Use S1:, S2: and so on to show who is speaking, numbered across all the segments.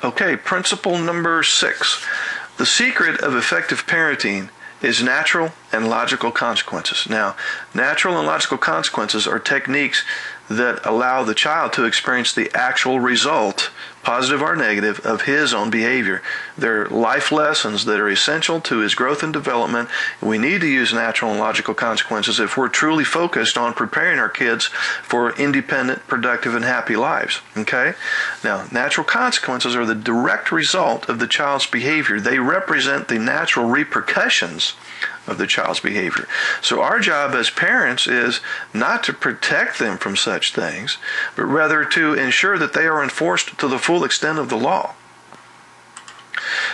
S1: Okay, principle number 6. The secret of effective parenting is natural and logical consequences. Now, natural and logical consequences are techniques that allow the child to experience the actual result, positive or negative, of his own behavior. They're life lessons that are essential to his growth and development. We need to use natural and logical consequences if we're truly focused on preparing our kids for independent, productive, and happy lives. Okay? Now, natural consequences are the direct result of the child's behavior. They represent the natural repercussions of the child's behavior. So our job as parents is not to protect them from such things, but rather to ensure that they are enforced to the full extent of the law.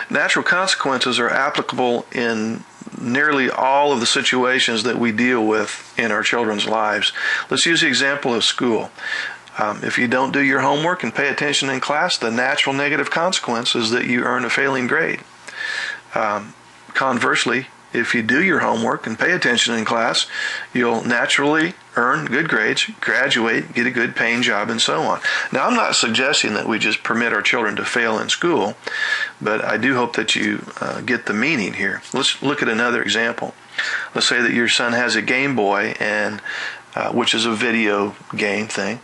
S1: Natural consequences are applicable in nearly all of the situations that we deal with in our children's lives. Let's use the example of school. If you don't do your homework and pay attention in class, the natural negative consequence is that you earn a failing grade. Conversely, if you do your homework and pay attention in class, you'll naturally earn good grades, graduate, get a good paying job, and so on. Now, I'm not suggesting that we just permit our children to fail in school, but I do hope that you get the meaning here. Let's look at another example. Let's say that your son has a Game Boy, and which is a video game thing,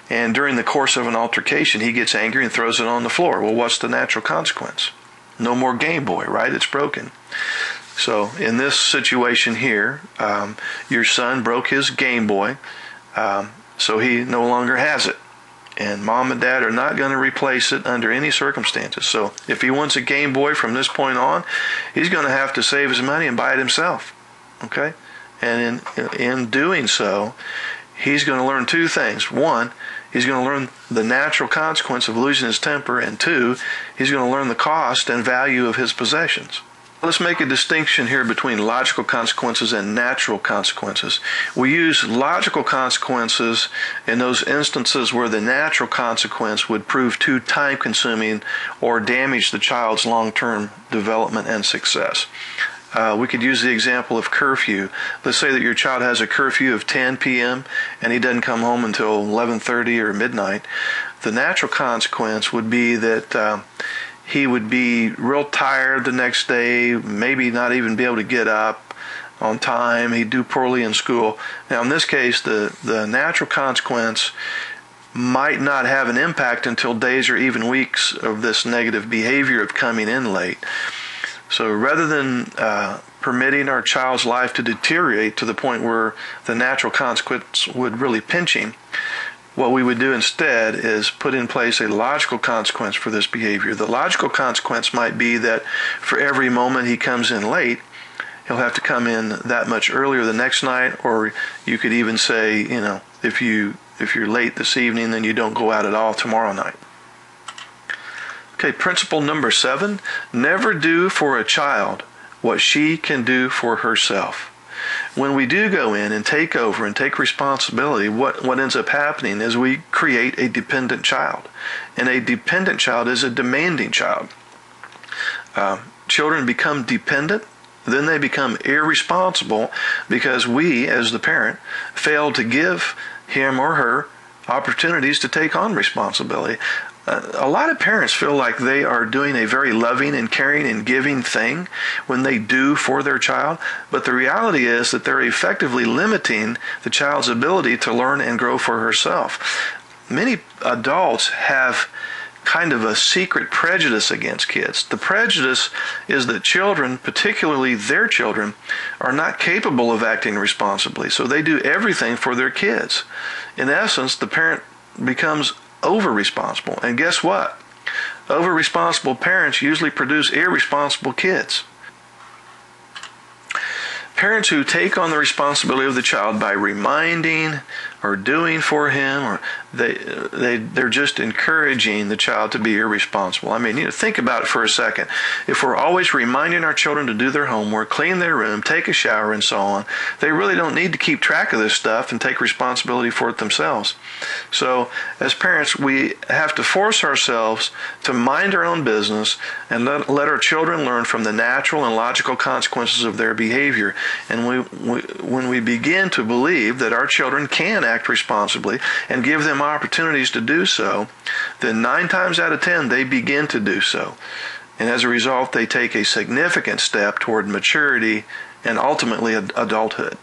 S1: and during the course of an altercation, he gets angry and throws it on the floor. Well, what's the natural consequence? No more Game Boy, right? It's broken. So in this situation here, your son broke his Game Boy, so he no longer has it. And mom and dad are not going to replace it under any circumstances. So if he wants a Game Boy from this point on, he's going to have to save his money and buy it himself. Okay? And in doing so, he's going to learn two things. One, he's going to learn the natural consequence of losing his temper. And two, he's going to learn the cost and value of his possessions. Let's make a distinction here between logical consequences and natural consequences. We use logical consequences in those instances where the natural consequence would prove too time-consuming or damage the child's long-term development and success. We could use the example of curfew. Let's say that your child has a curfew of 10 p.m. and he doesn't come home until 11:30 or midnight. The natural consequence would be that he would be real tired the next day, maybe not even be able to get up on time. He'd do poorly in school. Now, in this case, the natural consequence might not have an impact until days or even weeks of this negative behavior of coming in late. So rather than permitting our child's life to deteriorate to the point where the natural consequence would really pinch him, what we would do instead is put in place a logical consequence for this behavior. The logical consequence might be that for every moment he comes in late, he'll have to come in that much earlier the next night, or you could even say, if you're late this evening, then you don't go out at all tomorrow night. Okay, principle number 7, never do for a child what she can do for herself. When we do go in and take over and take responsibility, what ends up happening is we create a dependent child. And a dependent child is a demanding child. Children become dependent, then they become irresponsible because we, as the parent, fail to give him or her opportunities to take on responsibility. A lot of parents feel like they are doing a very loving and caring and giving thing when they do for their child, but the reality is that they're effectively limiting the child's ability to learn and grow for herself. Many adults have kind of a secret prejudice against kids. The prejudice is that children, particularly their children, are not capable of acting responsibly, so they do everything for their kids. In essence, the parent becomes over-responsible. And guess what? Over-responsible parents usually produce irresponsible kids. Parents who take on the responsibility of the child by reminding or doing for him, or they're just encouraging the child to be irresponsible. I mean, think about it for a second. If we're always reminding our children to do their homework, clean their room, take a shower, and so on, they really don't need to keep track of this stuff and take responsibility for it themselves. So, as parents, we have to force ourselves to mind our own business and let our children learn from the natural and logical consequences of their behavior. And when we begin to believe that our children can act responsibly and give them opportunities to do so, then 9 times out of 10 they begin to do so. And as a result, they take a significant step toward maturity and ultimately adulthood.